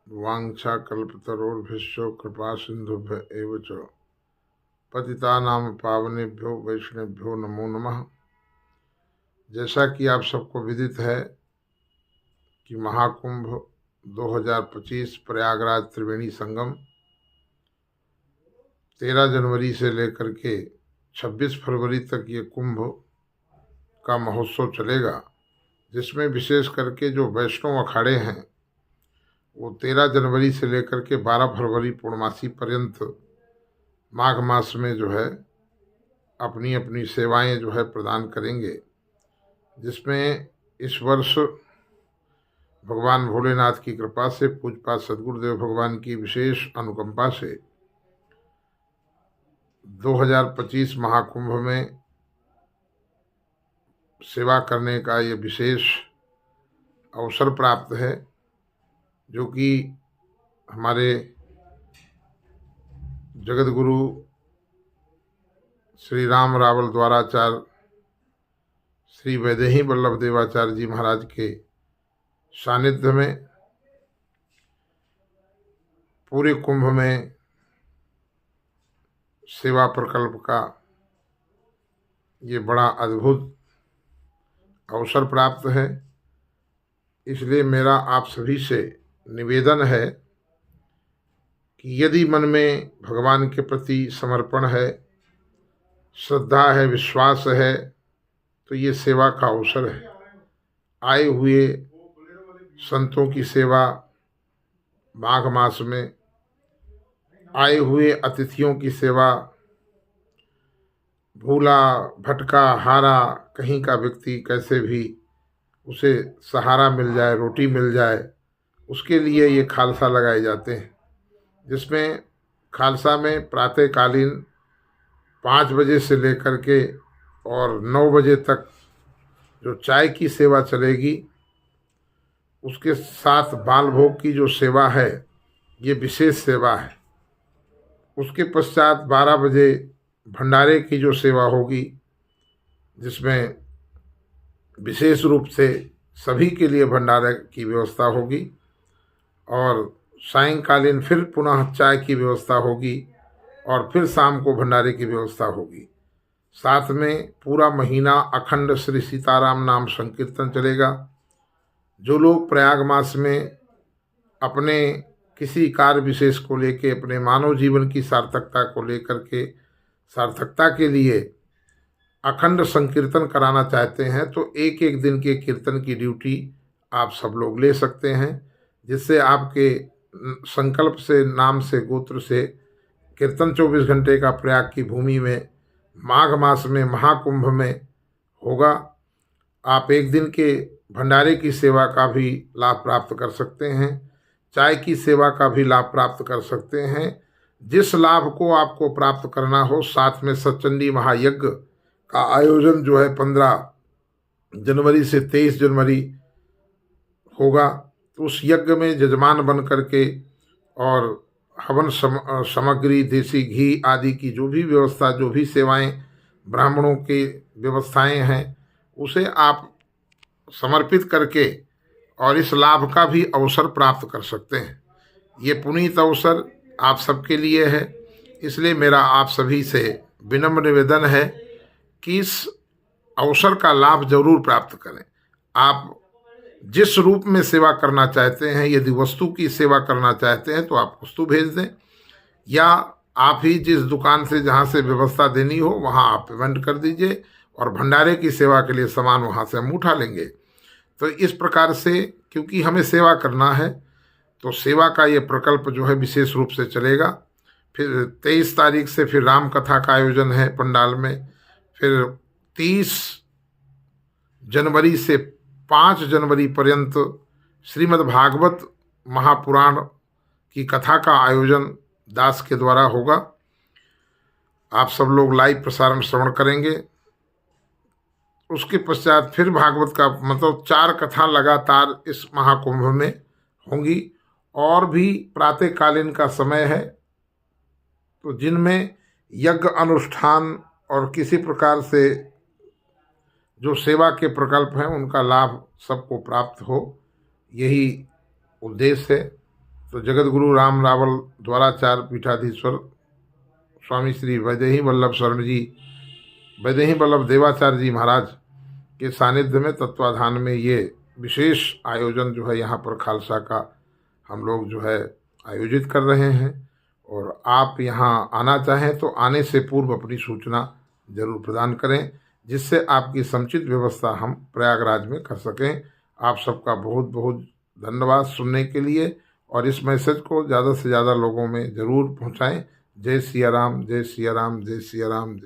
वाञ्छाकल्पतरोर्भ्यश्च कृपासिन्धुभ्य एव च पतितानां पावनेभ्यो वैष्णवेभ्यो नमो नमः। जैसा कि आप सबको विदित है कि महाकुंभ 2025 प्रयागराज त्रिवेणी संगम 13 जनवरी से लेकर के 26 फरवरी तक ये कुंभ का महोत्सव चलेगा, जिसमें विशेष करके जो वैष्णव अखाड़े हैं वो 13 जनवरी से लेकर के 12 फरवरी पूर्णमासी पर्यंत माघ मास में जो है अपनी अपनी सेवाएं जो है प्रदान करेंगे, जिसमें इस वर्ष भगवान भोलेनाथ की कृपा से पूज्यपाद सद्गुरुदेव भगवान की विशेष अनुकंपा से 2025 महाकुंभ में सेवा करने का ये विशेष अवसर प्राप्त है, जो कि हमारे जगत गुरु श्री राम रावल द्वाराचार्य श्री वैदेही वल्लभ देवाचार्य जी महाराज के सानिध्य में पूरे कुंभ में सेवा प्रकल्प का ये बड़ा अद्भुत अवसर प्राप्त है। इसलिए मेरा आप सभी से निवेदन है कि यदि मन में भगवान के प्रति समर्पण है, श्रद्धा है, विश्वास है, तो ये सेवा का अवसर है। आए हुए संतों की सेवा माघ मास में, आए हुए अतिथियों की सेवा, भूला भटका हारा कहीं का व्यक्ति कैसे भी उसे सहारा मिल जाए, रोटी मिल जाए, उसके लिए ये खालसा लगाए जाते हैं, जिसमें खालसा में प्रातःकालीन 5 बजे से लेकर के और 9 बजे तक जो चाय की सेवा चलेगी, उसके साथ बाल भोग की जो सेवा है ये विशेष सेवा है। उसके पश्चात 12 बजे भंडारे की जो सेवा होगी, जिसमें विशेष रूप से सभी के लिए भंडारे की व्यवस्था होगी, और सायंकालीन फिर पुनः चाय की व्यवस्था होगी, और फिर शाम को भंडारे की व्यवस्था होगी। साथ में पूरा महीना अखंड श्री सीताराम नाम संकीर्तन चलेगा। जो लोग प्रयाग मास में अपने किसी कार्य विशेष को लेके, अपने मानव जीवन की सार्थकता को लेकर के, सार्थकता के लिए अखंड संकीर्तन कराना चाहते हैं, तो एक एक दिन के कीर्तन की ड्यूटी आप सब लोग ले सकते हैं, जिससे आपके संकल्प से, नाम से, गोत्र से कीर्तन 24 घंटे का प्रयाग की भूमि में माघ मास में महाकुंभ में होगा। आप एक दिन के भंडारे की सेवा का भी लाभ प्राप्त कर सकते हैं, चाय की सेवा का भी लाभ प्राप्त कर सकते हैं। जिस लाभ को आपको प्राप्त करना हो, साथ में सचंडी महायज्ञ का आयोजन जो है 15 जनवरी से 23 जनवरी होगा, तो उस यज्ञ में जजमान बन करके और हवन सामग्री, देसी घी आदि की जो भी व्यवस्था, जो भी सेवाएं ब्राह्मणों की व्यवस्थाएं हैं, उसे आप समर्पित करके और इस लाभ का भी अवसर प्राप्त कर सकते हैं। ये पुनीत अवसर आप सबके लिए है। इसलिए मेरा आप सभी से विनम्र निवेदन है कि इस अवसर का लाभ जरूर प्राप्त करें। आप जिस रूप में सेवा करना चाहते हैं, यदि वस्तु की सेवा करना चाहते हैं तो आप वस्तु भेज दें, या आप ही जिस दुकान से, जहां से व्यवस्था देनी हो, वहां आप पेमेंट कर दीजिए, और भंडारे की सेवा के लिए सामान वहां से हम उठा लेंगे। तो इस प्रकार से, क्योंकि हमें सेवा करना है, तो सेवा का ये प्रकल्प जो है विशेष रूप से चलेगा। फिर 23 तारीख से फिर राम कथा का आयोजन है पंडाल में। फिर 30 जनवरी से 5 जनवरी पर्यंत श्रीमद् भागवत महापुराण की कथा का आयोजन दास के द्वारा होगा। आप सब लोग लाइव प्रसारण श्रवण करेंगे। उसके पश्चात फिर भागवत का मतलब 4 कथा लगातार इस महाकुंभ में होंगी, और भी प्रातःकालीन का समय है, तो जिनमें यज्ञ अनुष्ठान और किसी प्रकार से जो सेवा के प्रकल्प हैं उनका लाभ सबको प्राप्त हो, यही उद्देश्य है। तो जगत गुरु राम रावल द्वाराचार्य पीठाधीश्वर स्वामी श्री वैदेही वल्लभ शरण जी, वैदेही वल्लभ देवाचार्य जी महाराज के सानिध्य में, तत्वाधान में ये विशेष आयोजन जो है यहाँ पर खालसा का हम लोग जो है आयोजित कर रहे हैं। और आप यहाँ आना चाहें तो आने से पूर्व अपनी सूचना जरूर प्रदान करें, जिससे आपकी समुचित व्यवस्था हम प्रयागराज में कर सकें। आप सबका बहुत बहुत धन्यवाद सुनने के लिए, और इस मैसेज को ज़्यादा से ज़्यादा लोगों में ज़रूर पहुँचाएँ। जय सिया राम, जय सिया राम, जय सिया राम।